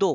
2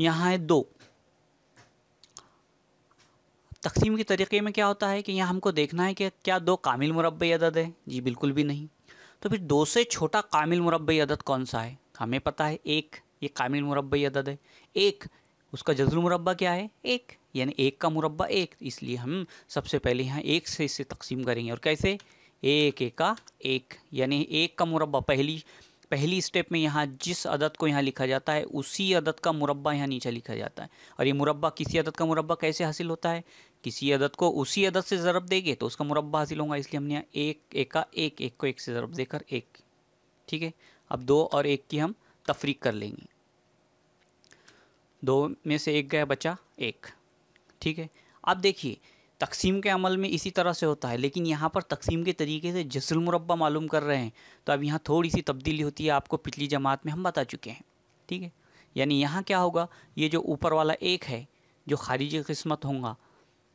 यहाँ है 2। तकसीम के तरीक़े में क्या होता है कि यहाँ हमको देखना है कि क्या 2 कामिल मुरब्बई अदद है? जी बिल्कुल भी नहीं। तो फिर 2 से छोटा कामिल मुरब्बई अदद कौन सा है? हमें पता है 1, ये कामिल मुरब्बई अदद है। 1, उसका जज़ुल मुरब्बा क्या है? 1, यानी 1 का मुरब्बा 1, इसलिए हम सबसे पहले यहाँ 1 से इसे तकसीम करेंगे। और कैसे? 1 1 1, यानी 1 का मुरब्बा पहली स्टेप में यहाँ जिस अदद को यहाँ लिखा जाता है उसी अदद का मुरब्बा यहाँ नीचे लिखा जाता है। और ये मुरब्बा, किसी अदद का मुरब्बा कैसे हासिल होता है? किसी अदद को उसी अदद से ज़रब देंगे तो उसका मुरब्बा हासिल होगा, इसलिए हमने यहाँ 1 1 का 1, 1 को 1 से ज़रब देकर 1। ठीक है, अब 2 और 1 की हम तफरीक कर लेंगे। 2 में से 1 गया, बचा 1। ठीक है, अब देखिए तकसीम के अमल में इसी तरह से होता है, लेकिन यहाँ पर तकसीम के तरीके से जज़्ल मुरब्बा मालूम कर रहे हैं, तो अब यहाँ थोड़ी सी तब्दीली होती है, आपको पिछली जमात में हम बता चुके हैं। ठीक है, यानी यहाँ क्या होगा, ये जो ऊपर वाला 1 है जो खारिजी किस्मत होगा,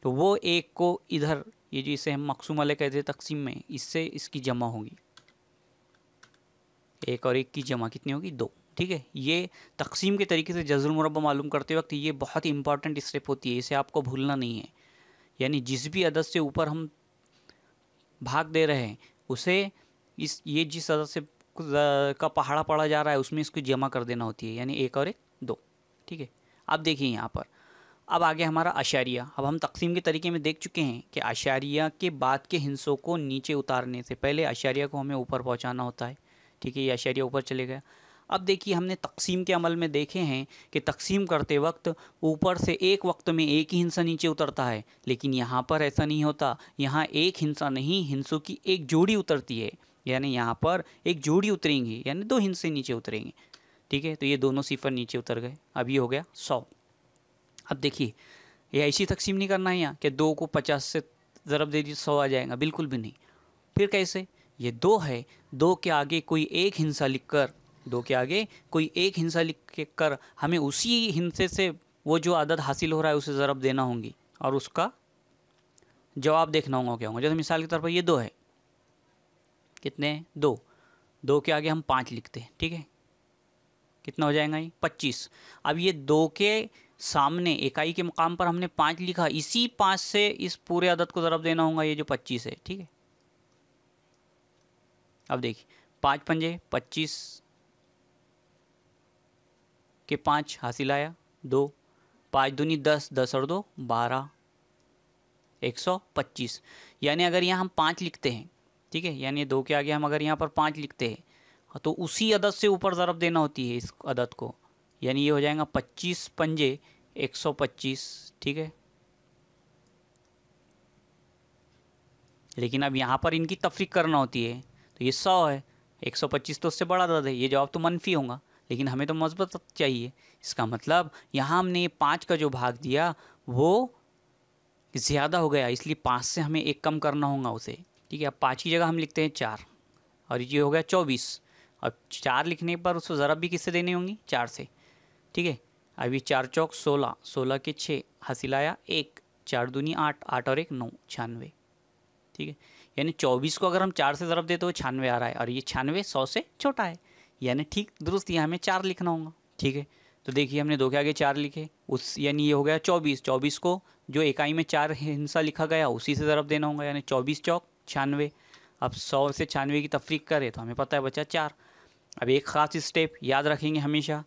तो वो 1 को इधर, ये जो इसे हम मक़सूम अलैह कहते हैं तकसीम में, इससे इसकी जमा होगी। 1 और 1 की जमा कितनी होगी? 2। ठीक है, ये तकसीम के तरीके से जज़्ल मुरब्बा मालूम करते वक्त ये बहुत ही इंपॉर्टेंट स्टेप होती है, इसे आपको भूलना नहीं है। यानी जिस भी अदद से ऊपर हम भाग दे रहे हैं उसे ये जिस अदद से का पहाड़ा पड़ा जा रहा है उसमें इसको जमा कर देना होती है, यानी 1 और 1 2। ठीक है, अब देखिए यहाँ पर अब आगे हमारा अशारिया। अब हम तकसीम के तरीके में देख चुके हैं कि अशारिया के बाद के हिस्सों को नीचे उतारने से पहले अशारिया को हमें ऊपर पहुँचाना होता है। ठीक है, ये अशारिया ऊपर चले गया। अब देखिए हमने तकसीम के अमल में देखे हैं कि तकसीम करते वक्त ऊपर से एक वक्त में एक ही हिस्सा नीचे उतरता है, लेकिन यहाँ पर ऐसा नहीं होता। यहाँ एक हिस्सा नहीं, हिस्सों की एक जोड़ी उतरती है, यानी यहाँ पर एक जोड़ी उतरेंगी, यानी 2 हिस्से नीचे उतरेंगे। ठीक है, तो ये दोनों सिफर नीचे उतर गए। अब ये हो गया 100। अब देखिए ये ऐसी तकसीम नहीं करना है यहाँ कि 2 को 50 से ज़रब दे दीजिए 100 आ जाएगा, बिल्कुल भी नहीं। फिर कैसे? ये 2 है, 2 के आगे कोई एक हिस्सा लिख कर, 2 के आगे कोई एक हिस्सा लिख कर हमें उसी हिस्से से वो जो अदद हासिल हो रहा है उसे ज़रब देना होंगी और उसका जवाब देखना होगा क्या होगा। जैसे मिसाल के तौर पर ये 2 है, कितने हैं? 2। 2 के आगे हम 5 लिखते हैं। ठीक है, कितना हो जाएगा ये? 25। अब ये 2 के सामने इकाई के मुकाम पर हमने 5 लिखा, इसी 5 से इस पूरे अदद को ज़रब देना होगा, ये जो 25 है। ठीक है, अब देखिए 5 पंजे 25 के 5 हासिल आया 2, 5 दूनी 10, 10 और 2 12, 125। यानी अगर यहाँ हम 5 लिखते हैं, ठीक है, यानी 2 के आगे हम अगर यहाँ पर 5 लिखते हैं तो उसी अदद से ऊपर ज़रब देना होती है इस अदद को, यानी ये हो जाएगा 25 पंजे 125। ठीक है, लेकिन अब यहाँ पर इनकी तफरीक करना होती है, तो ये 100 है, 125 तो उससे बड़ा अदद है, ये जवाब तो मनफी होगा, लेकिन हमें तो मस्बत चाहिए। इसका मतलब यहाँ हमने 5 का जो भाग दिया वो ज़्यादा हो गया, इसलिए 5 से हमें 1 कम करना होगा उसे। ठीक है, अब 5 की जगह हम लिखते हैं 4 और ये हो गया 24। अब 4 लिखने पर उसको ज़रब भी किससे देनी होंगी? 4 से। ठीक है, अभी 4 चौक 16, 16 के 6 हासिल आया 1, 4 दूनी 8, 8 और 1 9, 96। ठीक है, यानी 24 को अगर हम 4 से ज़रब दे तो 96 आ रहा है, और ये 96 100 से छोटा है, यानी ठीक दुरुस्त यहाँ हमें 4 लिखना होगा। ठीक है, तो देखिए हमने 2 के आगे 4 लिखे, उस यानी ये हो गया 24। 24 को जो इकाई में 4 हिस्सा लिखा गया उसी से ज़रब देना होगा, यानी 24 चौक 96। अब 100 से 96 की तफरीक करें तो हमें पता है बचा 4। अब एक ख़ास स्टेप याद रखेंगे हमेशा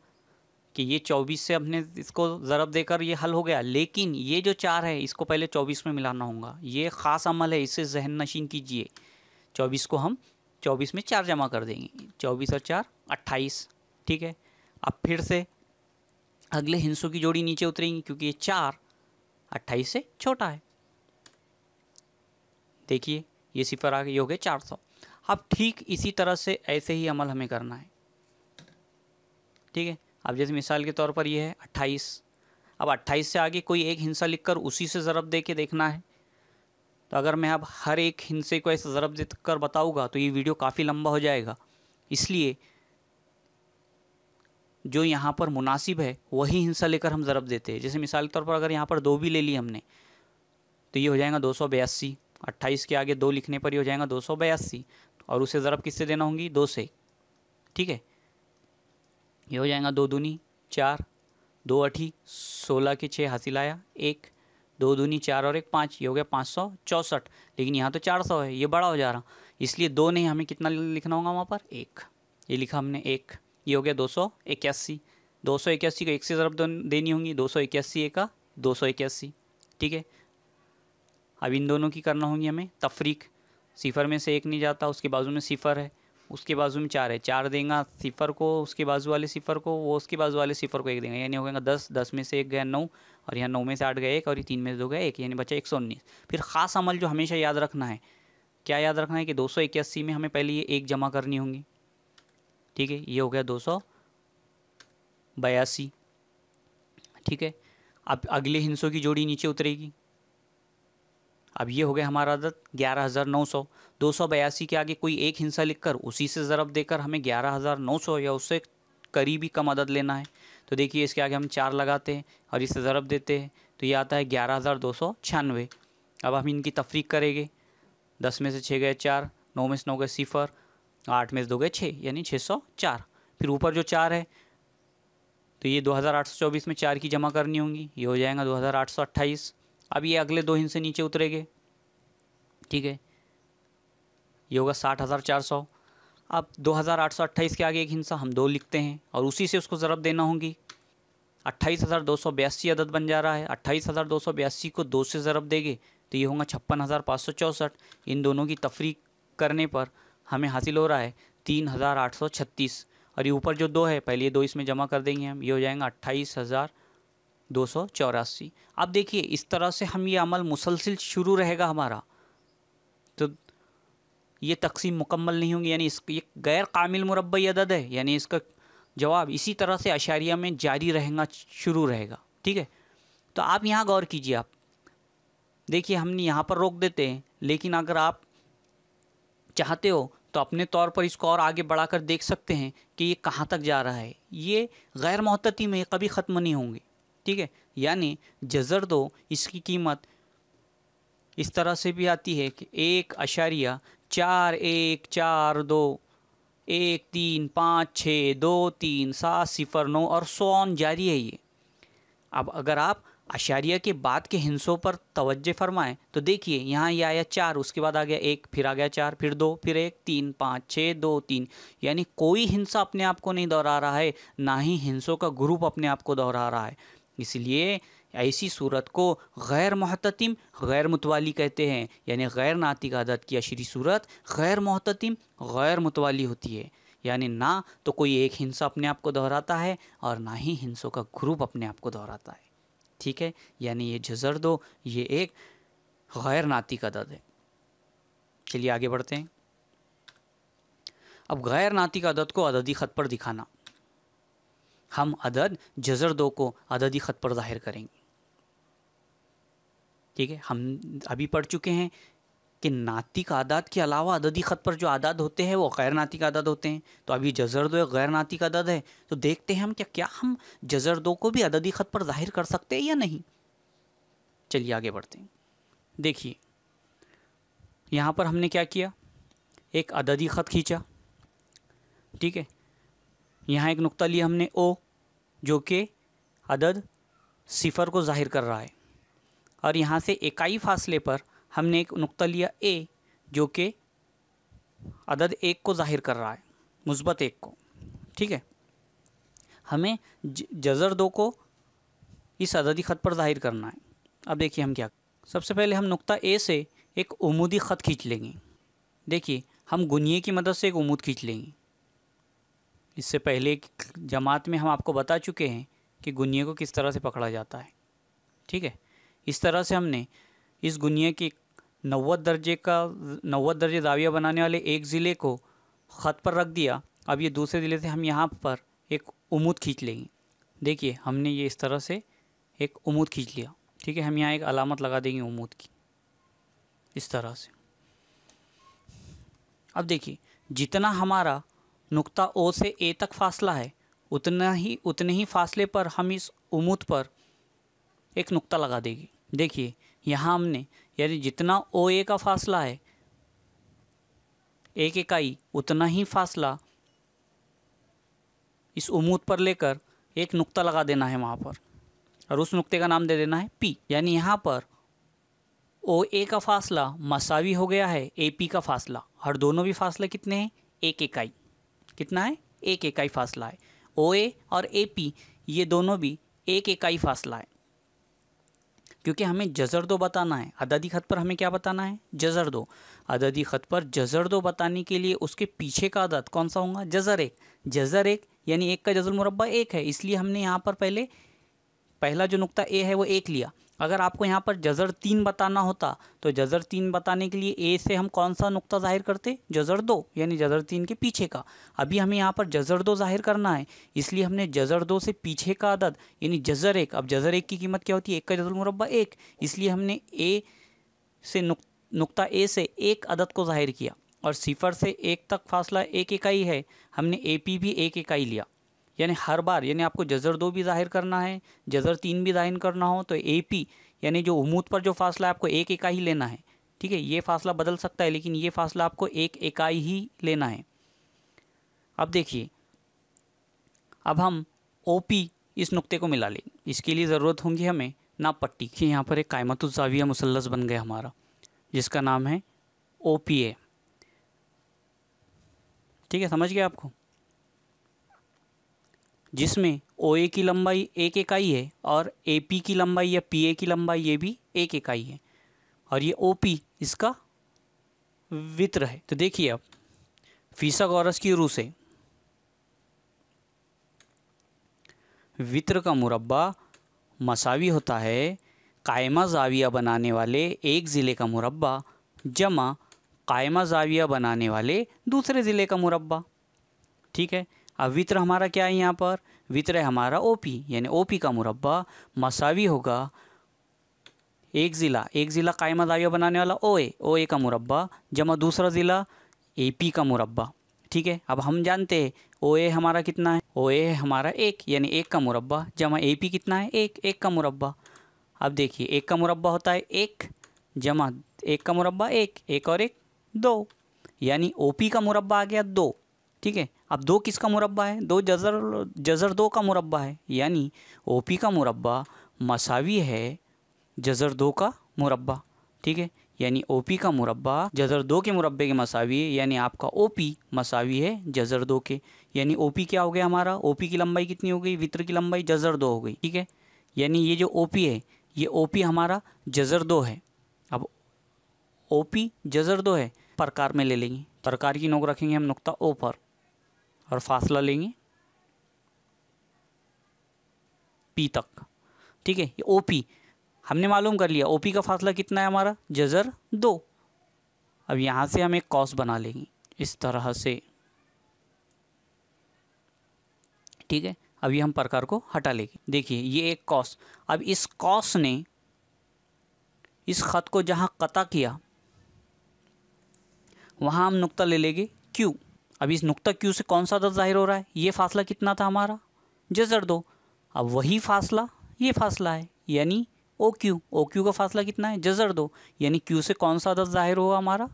कि ये 24 से हमने इसको ज़रब देकर ये हल हो गया, लेकिन ये जो 4 है इसको पहले 24 में मिलाना होगा। ये ख़ास अमल है, इसे जहन नशीन कीजिए। 24 को हम 24 में 4 जमा कर देंगे, 24 और 4 28। ठीक है, अब फिर से अगले हिस्सों की जोड़ी नीचे उतरेंगी क्योंकि ये 4 28 से छोटा है। देखिए ये सिफर आ गई, ये हो गए 400। अब ठीक इसी तरह से ऐसे ही अमल हमें करना है। ठीक है, अब जैसे मिसाल के तौर पर ये है 28। अब 28 से आगे कोई एक हिस्सा लिखकर उसी से ज़रब दे के देखना है। तो अगर मैं अब हर एक हिस्से को ऐसे ज़रब दे कर बताऊँगा तो ये वीडियो काफ़ी लंबा हो जाएगा, इसलिए जो यहाँ पर मुनासिब है वही हिस्सा लेकर हम ज़रब देते हैं। जैसे मिसाल के तौर पर अगर यहाँ पर 2 भी ले ली हमने तो ये हो जाएगा 282। 28 के आगे 2 लिखने पर ये हो जाएगा 282, और उसे ज़रब किससे देना होंगी? 2 से। ठीक है, ये हो जाएगा 2 दूनी 4, 2 अठी 16 के 6 हासिल आया 1, 2 दूनी 4 और 1 5, ये हो गया 564। लेकिन यहाँ तो 400 है, ये बड़ा हो जा रहा, इसलिए 2 नहीं, हमें कितना लिखना होगा वहाँ पर 1, ये लिखा हमने 1, ये हो गया 281। 281 को 1 से ज़रब देनी होंगी, 281 का 281, ठीक है। अब इन दोनों की करना होगी हमें तफरीक, सिफर में से 1 नहीं जाता, उसके बाजू में सिफर है, उसके बाजू में 4 है, 4 देगा सिफर को उसके बाजू वाले सिफर को, वो उसके बाजू वाले सिफर को 1 देगा, यानी हो गया 10, 10 में से 1 गया 9, और यहाँ 9 में से 8 गया 1, और ये 3 में से 2 गया 1, यानी बचा 119। फिर ख़ास अमल जो हमेशा याद रखना है, क्या याद रखना है कि 281 में हमें पहले ये 1 जमा करनी होंगी, ठीक है, ये हो गया 282, ठीक है। अब अगले हिस्सों की जोड़ी नीचे उतरेगी, अब ये हो गया हमारा अदद 11,900। 282 के आगे कोई एक हिस्सा लिखकर उसी से ज़रब देकर हमें 11,900 या उससे करीबी कम अदद लेना है। तो देखिए इसके आगे हम 4 लगाते हैं और इसे ज़रब देते हैं, तो ये आता है 11,296। अब हम इनकी तफरीक करेंगे, 10 में से 6 गए 4, 9 में से 9 गए सिफर, 8 में से 2 गए 6, यानी 604। फिर ऊपर जो 4 है तो ये 2824 में 4 की जमा करनी होंगी, ये हो जाएगा 2828। अब ये अगले 2 हिस्से नीचे उतरेंगे, ठीक है, ये होगा 60,400। अब 2828 के आगे एक हिस्सा हम 2 लिखते हैं और उसी से उसको ज़रब देना होंगी, 28,282 अदद बन जा रहा है। 28,282 को 2 से ज़रब देंगे तो ये होगा 56,564। इन दोनों की तफरीक करने पर हमें हासिल हो रहा है 3,836, और ये ऊपर जो 2 है पहले ये 2 इसमें जमा कर देंगे हम, ये हो जाएगा 28,284। अब देखिए इस तरह से हम ये अमल मुसलसिल शुरू रहेगा हमारा, तो ये तकसीम मुकम्मल नहीं होंगी, यानी ये गैर कामिल मुरब्बई अदद है, यानी इसका जवाब इसी तरह से अशारिया में जारी रहेगा, शुरू रहेगा, ठीक है। तो आप यहाँ गौर कीजिए, आप देखिए हमने यहाँ पर रोक देते हैं, लेकिन अगर आप चाहते हो तो अपने तौर पर इसको और आगे बढ़ाकर देख सकते हैं कि ये कहाँ तक जा रहा है। ये गैर मुहतती में कभी ख़त्म नहीं होंगे, ठीक है। यानी जज़र 2 इसकी कीमत इस तरह से भी आती है कि 1.4142 135623709 और 100 जारी है ये। अब अगर आप अशारिया के बाद के हिस्सों पर तवज्जो फरमाएं तो देखिए यहाँ ये आया 4, उसके बाद आ गया 1, फिर आ गया 4, फिर 2, फिर 1, 3, 5, 6, 2, 3, यानी कोई हिस्सा अपने आप को नहीं दोहरा रहा है, ना ही हिस्सों का ग्रुप अपने आप को दोहरा रहा है। इसलिए ऐसी सूरत को गैर मुहततिम गैर मुतवाली कहते हैं, यानी गैर नातिक अदद की अशरी सूरत गैर मुहततिम गैर मुतवाली होती है, यानी ना तो कोई एक हिस्सा अपने आप को दोहराता है और ना ही हिस्सों का ग्रुप अपने आप को दोहराता है, ठीक है। यानी ये जज़र 2 ये एक गैर नातिक अदद है। चलिए आगे बढ़ते हैं। अब गैर नातिक अदद को अददी ख़त पर दिखाना, हम अदद जज़र 2 को अददी ख़त पर ज़ाहिर करेंगे, ठीक है। हम अभी पढ़ चुके हैं कि नातिक आदाद के अलावा अददी ख़त पर जो आदाद होते हैं वो गैर नातिक आदाद होते हैं। तो अभी जज़र 2 एक गैर नातिक आदाद है, तो देखते हैं हम क्या हम जज़र 2 को भी अददी ख़त पर ज़ाहिर कर सकते हैं या नहीं। चलिए आगे बढ़ते हैं। देखिए यहाँ पर हमने क्या किया, एक अददी ख़त खींचा, ठीक है। यहाँ एक नुक्ता लिया हमने ओ, जो कि अदद सिफर को ज़ाहिर कर रहा है, और यहाँ से इकाई फासले पर हमने एक नुक्ता लिया ए, जो कि अदद 1 को ज़ाहिर कर रहा है, मुस्बत 1 को, ठीक है। हमें जज़र 2 को इस अददी ख़त पर ज़ाहिर करना है। अब देखिए हम क्या, सबसे पहले हम नुक्ता ए से एक उमूदी ख़त खींच लेंगे। देखिए हम गुनिये की मदद से एक उमूद खींच लेंगे। इससे पहले जमात में हम आपको बता चुके हैं कि गुनिये को किस तरह से पकड़ा जाता है, ठीक है। इस तरह से हमने इस गुनिये के 90 दर्जे दाविया बनाने वाले एक ज़िले को ख़त पर रख दिया। अब ये दूसरे ज़िले से हम यहाँ पर एक उमूद खींच लेंगे। देखिए हमने ये इस तरह से एक उमूद खींच लिया, ठीक है। हम यहाँ एक अलामत लगा देंगे उमूद की, इस तरह से। अब देखिए जितना हमारा नुक्ता ओ से ए तक फासला है उतने ही फासले पर हम इस उमूद पर एक नुक्ता लगा देंगे। देखिए यहाँ हमने, यानी जितना ओ ए का फासला है एक इकाई, उतना ही फासला इस उमूद पर लेकर एक नुक्ता लगा देना है वहाँ पर और उस नुक्ते का नाम दे देना है P। यानी यहाँ पर OA का फासला मसावी हो गया है AP का फासला, और दोनों भी फासले कितने हैं? 1 इकाई। कितना है? 1 इकाई फासला है। OA और AP ये दोनों भी 1 इकाई फासला है, क्योंकि हमें जज़र दो बताना है। अददी ख़त पर हमें क्या बताना है? जज़र दो। अददी ख़त पर जज़र दो बताने के लिए उसके पीछे का अदद कौन सा होगा? जज़र 1। जज़र 1 यानी 1 का जज़ुल मुरब्बा 1 है, इसलिए हमने यहाँ पर पहला जो नुक्ता A है वो 1 लिया। अगर आपको यहाँ पर जज़र 3 बताना होता तो जज़र 3 बताने के लिए A से हम कौन सा नुक्ता ज़ाहिर करते? जज़र 2, यानी जज़र 3 के पीछे का। अभी हमें यहाँ पर जज़र 2 ज़ाहिर करना है, इसलिए हमने जज़र 2 से पीछे का अदद यानी जज़र 1। अब जज़र 1 की कीमत क्या होती है? 1 का जज़ुल मुरब्बा 1, इसलिए हमने A से नुक्ता A से 1 अदद को ज़ाहिर किया, और 0 से 1 तक फासला 1 इकाई है, हमने AP भी 1 इकाई लिया। यानी हर बार, यानी आपको जज़र 2 भी ज़ाहिर करना है, जज़र 3 भी ज़ाहिर करना हो तो AP यानी जो उमूद पर जो फासला है आपको 1 इकाई लेना है। ठीक है, ये फासला बदल सकता है, लेकिन ये फासला आपको 1 इकाई ही लेना है। अब देखिए, अब हम OP इस नुक्ते को मिला लें। इसके लिए ज़रूरत होगी हमें नाप पट्टी की। यहाँ पर एक कायमतुज़ ज़ाविया मुसल्लस बन गया हमारा, जिसका नाम है OPA। ठीक है, समझ गए आपको? जिसमें OA की लंबाई 1 इकाई है और AP की लंबाई या PA की लंबाई ये भी 1 इकाई है, और ये OP इसका वित्र है। तो देखिए, अब फीसागोरस की रूह से वित्र का मुरब्बा मसावी होता है कायमा ज़ाविया बनाने वाले एक ज़िले का मुरब्बा जमा कायमा ज़ाविया बनाने वाले दूसरे ज़िले का मुरब्बा। ठीक है, अब वित्र हमारा क्या है? यहाँ पर वित्र है हमारा OP, यानी OP का मुरब्बा मसावी होगा एक ज़िला कायमा ज़ाविया बनाने वाला OA का मुरब्बा जमा दूसरा ज़िला AP का मुरब्बा। ठीक है, अब हम जानते हैं OA हमारा कितना है? OA है हमारा 1, यानी 1 का मुरब्बा जमा AP कितना है? 1 का मुरब्बा। अब देखिए, 1 का मुरब्बा होता है 1 जमा 1 का मुरब्बा 1 और 1 2, यानी OP का मुरब्बा आ गया 2। ठीक है, अब 2 किसका मुरब्बा है? 2 जज़र 2 का मुरब्बा है, यानी OP का मुरब्बा मसावी है जज़र 2 का मुरब्बा। ठीक है, यानी OP का मुरब्बा जज़र 2 के मुरब्बे के मसावी है, यानी आपका OP मसावी है जज़र 2 के। यानी OP क्या हो गया हमारा? OP की लंबाई कितनी हो गई? वित्र की लंबाई जज़र 2 हो गई। ठीक है, यानी ये जो OP है ये OP हमारा जज़र 2 है। अब OP जज़र 2 है, प्रकार में ले लेंगे, प्रकार की नोक रखेंगे हम नुक्ता O पर और फासला लेंगे P तक। ठीक है, ये OP हमने मालूम कर लिया। OP का फासला कितना है हमारा? जज़र 2। अब यहाँ से हम एक कॉस बना लेंगे इस तरह से। ठीक है, अभी हम प्रकार को हटा लेंगे। देखिए, ये एक कॉस, अब इस कॉस ने इस ख़त को जहाँ कता किया वहाँ हम नुक्ता ले लेंगे Q। अब इस नुक्ता Q से कौन सा अदद ज़ाहिर हो रहा है? ये फासला कितना था हमारा? जज़र 2। अब वही फासला ये फासला है, यानी OQ का फासला कितना है? जज़र 2, यानी Q से कौन सा अदद ज़ाहिर हुआ हमारा?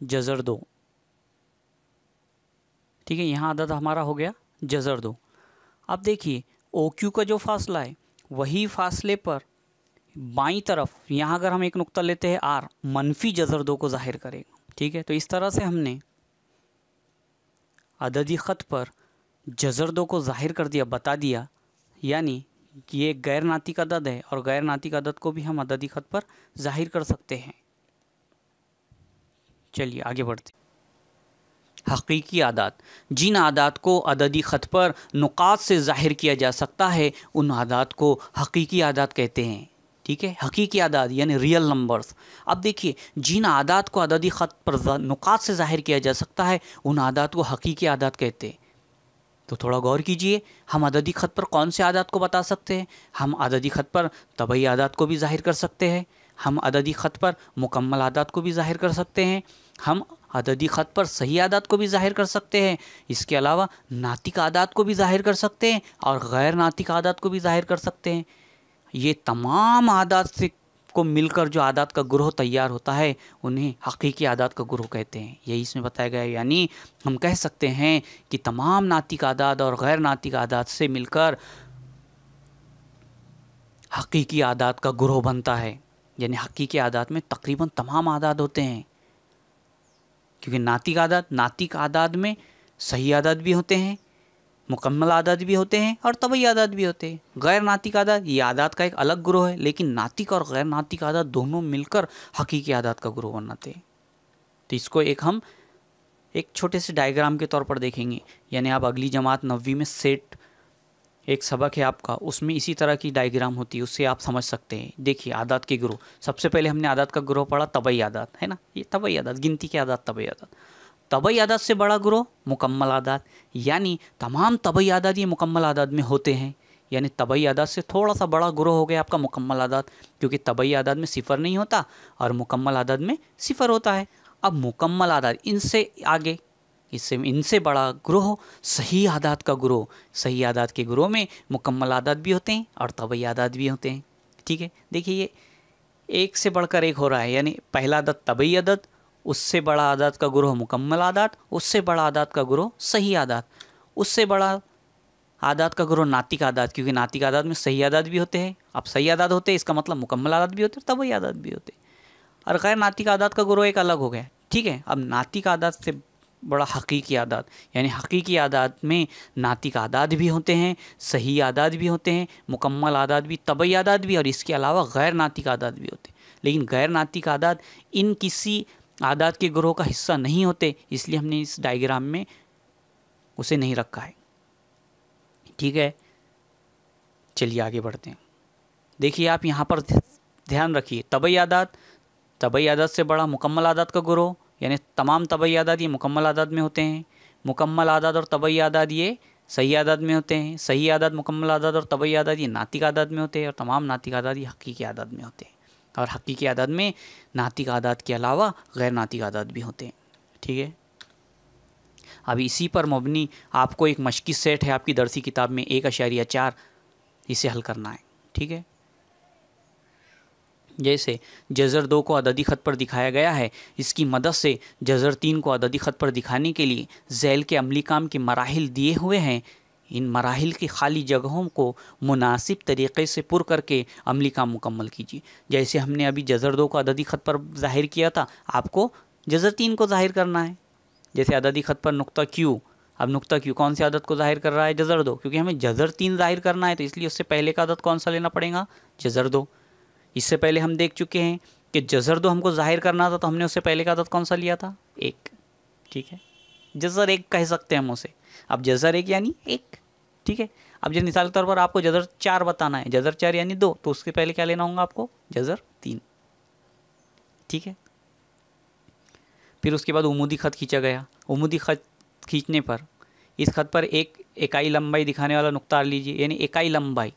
जज़र 2। ठीक है, यहाँ अदद हमारा हो गया जज़र 2। अब देखिए, OQ का जो फासला है वही फासले पर बाईं तरफ यहाँ अगर हम एक नुक्ता लेते हैं R, मनफी जज़र 2 को ज़ाहिर करेगा। ठीक है, तो इस तरह से हमने अददी ख़त पर जज़र 2 को ज़ाहिर कर दिया, बता दिया, यानी ये गैर नातिक अदद है और गैर नातिक अदद को भी हम अददी ख़त पर ज़ाहिर कर सकते हैं। चलिए आगे बढ़ते। हकीकी आदात, जिन आदात को अददी ख़त पर नुकात से ज़ाहिर किया जा सकता है उन आदात को हकीकी आदात कहते हैं। ठीक है, हकीकी आदात यानी रियल नंबर्स। अब देखिए, जिन आदात को अददी ख़त पर नुकात से ज़ाहिर किया जा सकता है उन आदात को हकीकी आदात कहते हैं। तो थोड़ा गौर कीजिए, हम अददी ख़त पर कौन से आदात को बता सकते हैं? हम अददी ख़त पर तबई आदात को भी ज़ाहिर कर सकते हैं, हम अददी ख़त पर मुकम्मल आदात को भी ज़ाहिर कर सकते हैं, हम अददी ख़त पर सही आदात को भी ज़ाहिर कर सकते हैं। इसके अलावा नातिक आदात को भी ज़ाहिर कर सकते हैं और गैर नातिक आदात को भी ज़ाहिर कर सकते हैं। ये तमाम आदात से को मिलकर जो आदात का ग्रोह तैयार होता है उन्हें हकीकी आदात का ग्रोह कहते हैं। यही इसमें बताया गया है। यानी हम कह सकते हैं कि तमाम नातिक आदात और गैर नातिक आदात से मिलकर हकीकी आदात का ग्रोह बनता है। यानी हकीकी आदात में तकरीबन तमाम आदात होते हैं, क्योंकि नातिक आदात में सही आदात भी होते हैं, मुकम्मल आदात भी होते हैं और तबई आदात भी होते हैं। गैर नातिक आदात ये आदात का एक अलग ग्रोह है, लेकिन नातिक और गैर नातिक आदात दोनों मिलकर हकीकी आदात का ग्रोह बनाते हैं। तो इसको हम एक छोटे से डायग्राम के तौर पर देखेंगे। यानी आप अगली जमात 9वीं में सेट एक सबक है आपका, उसमें इसी तरह की डायग्राम होती है, उससे आप समझ सकते हैं। देखिए आदात के ग्रोह, सबसे पहले हमने आदात का ग्रोह पढ़ा तबई आदात, है ना, ये तबई आदात, गिनती के आदात तबई आदात। तबई आदात से बड़ा ग्रोह मुकम्मल आदात, यानी तमाम तबई आदात ये मुकम्मल आदात में होते हैं। यानी तबई आदात से थोड़ा सा बड़ा ग्रोह हो गया आपका मुकम्मल आदात, क्योंकि तबई आदात में सिफर नहीं होता और मुकम्मल आदात में सिफर होता है। अब मुकम्मल आदात इनसे आगे, इनसे बड़ा ग्रोह सही आदात का ग्रोह। सही आदात के ग्रोह में मुकम्मल आदात भी होते हैं और तबई आदात भी होते हैं। ठीक है, देखिए ये एक से बढ़कर एक हो रहा है। यानी पहला आदात तबई आदात, उससे बड़ा आदात का ग्रोह मुकम्मल आदात, उससे बड़ा आदात का ग्रोह सही आदात, उससे बड़ा आदात का ग्रोह नातिक आदात, क्योंकि नातिक आदात में सही आदात भी होते हैं। अब सही आदात होते हैं इसका मतलब मुकम्मल आदात भी होते हैं, तबई आदात भी होते हैं। और गैर नातिक आदात का ग्रोह एक अलग हो गया। ठीक है, अब नातिक आदात से बड़ा हकीकी आदात, यानी हकीकी आदात में नातिक आदात भी होते हैं, सही आदात भी होते हैं, मुकम्मल आदात भी, तबई आदात भी, और इसके अलावा गैर नातिक आदात भी होते हैं। लेकिन गैर नातिक आदात इन किसी आदात के ग्रोह का हिस्सा नहीं होते, इसलिए हमने इस डायग्राम में उसे नहीं रखा है। ठीक है, चलिए आगे बढ़ते हैं। देखिए आप यहाँ पर ध्यान रखिए, तबई आदात से बड़ा मुकम्मल आदात का ग्रोह, यानी तमाम तबई आदात ये मुकम्मल आदात में होते हैं। मुकम्मल आदात और तबई आदात ये सही आदात में होते हैं। सही आदात, मुकम्मल आदात और तबई आदात ये नातिक आदात में होते हैं। और तमाम नातिक आदात ये हकीकी आदात में होते हैं। और हकीकी आदात में नातिक आदात के अलावा गैर नातिक आदात भी होते हैं। ठीक है, अब इसी पर मबनी आपको एक मशकी सेट है आपकी दरसी किताब में 1.4, इसे हल करना है। ठीक है, जैसे जज़र 2 को अददी ख़त पर दिखाया गया है, इसकी मदद से जज़र 3 को अददी ख़त पर दिखाने के लिए ज़ैल के अमली काम के मराहिल दिए हुए हैं। इन मराहिल की खाली जगहों को मुनासिब तरीक़े से पुर करके अमली काम मुकम्मल कीजिए। जैसे हमने अभी जज़र 2 को अददी ख़त पर ज़ाहिर किया था, आपको जज़र 3 को ज़ाहिर करना है। जैसे अददी ख़त पर नुक्ता क्यू, अब नुक्ता क्यू कौन सी आदत को ज़ाहिर कर रहा है? जज़र 2, क्योंकि हमें जज़र 3 ज़ाहिर करना है, तो इसलिए उससे पहले का आदत कौन सा लेना पड़ेगा? जज़र 2। इससे पहले हम देख चुके हैं कि जज़र 2 हमको ज़ाहिर करना था, तो हमने उससे पहले का आदत कौन सा लिया था? 1। ठीक है, जज़र 1 कह सकते हैं हम उसे। अब जज़र 1 यानी 1। ठीक है, अब जब मिसाल के तौर पर आपको जज़र 4 बताना है, जज़र 4 यानी 2, तो उसके पहले क्या लेना होगा आपको? जज़र 3। ठीक है, फिर उसके बाद उमूदी ख़त खींचा गया। उमूदी ख़त खींचने पर इस ख़त पर एक इकाई लंबाई दिखाने वाला नुक्तार लीजिए, यानी इकाई लंबाई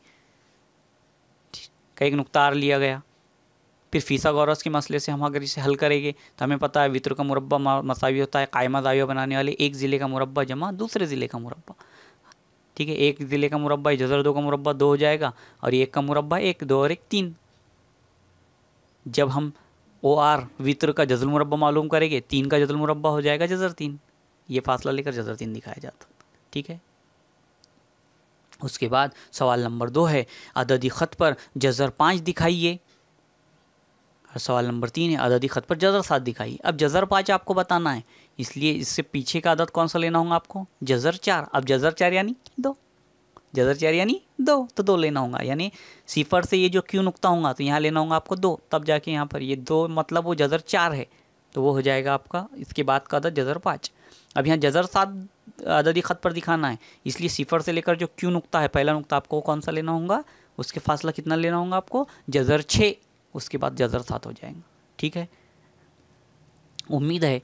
का एक नुक्तार लिया गया। फिर फीसागोरस के मसले से हम अगर इसे हल करेंगे तो हमें पता है वित्र का मुरब्बा मसावी होता है कायमा ज़ाविया बनाने वाले एक ज़िले का मुरब्बा जमा दूसरे ज़िले का मुरब्बा। ठीक है, एक ज़िले का मुरब्बा जज़र 2 का मुरब्बा 2 हो जाएगा, और एक का मुरब्बा 1, 2 और 1 3। जब हम OR वित्र का जज़ल मुरब्बा मालूम करेंगे, 3 का जज़ल मुरब्बा हो जाएगा जज़र 3। ये फासला लेकर जज़र 3 दिखाया जाता। ठीक है, उसके बाद सवाल नंबर 2 है अददी ख़त पर जज़र 5 दिखाइए। और सवाल नंबर 3 है अददी ख़त पर जज़र 7 दिखाइए। अब जज़र 5 आपको बताना है, इसलिए इससे पीछे का आदत कौन सा लेना होगा आपको? जज़र 4। अब जज़र 4 यानी 2, जज़र 4 यानी 2, तो 2 लेना होगा। यानी सिफर से ये जो क्यू नुक्ता होगा तो यहाँ लेना होगा आपको 2, तब जाके यहाँ पर ये 2 मतलब वो जज़र 4 है, तो वो हो जाएगा आपका इसके बाद का आदत जज़र 5। अब यहाँ जज़र 7 अददी ख़त पर दिखाना है, इसलिए सिफर से लेकर जो क्यू नुक्ता है, पहला नुक्ता आपको कौन सा लेना होगा? उसके फासला कितना लेना होगा आपको? जज़र 6, उसके बाद जज़र 7 हो जाएगा। ठीक है, उम्मीद है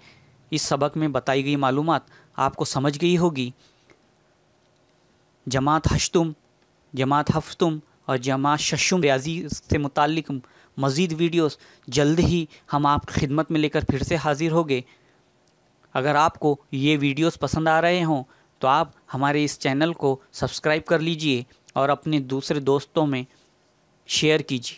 इस सबक में बताई गई मालूमात आपको समझ गई होगी। जमात हश्तुम, जमात हफ्तुम और जमात शशुम रियाजी से मुताल्लिक़ मज़ीद वीडियोस जल्द ही हम आपकी खिदमत में लेकर फिर से हाज़िर होंगे। अगर आपको ये वीडियोस पसंद आ रहे हों तो आप हमारे इस चैनल को सब्सक्राइब कर लीजिए और अपने दूसरे दोस्तों में शेयर कीजिए,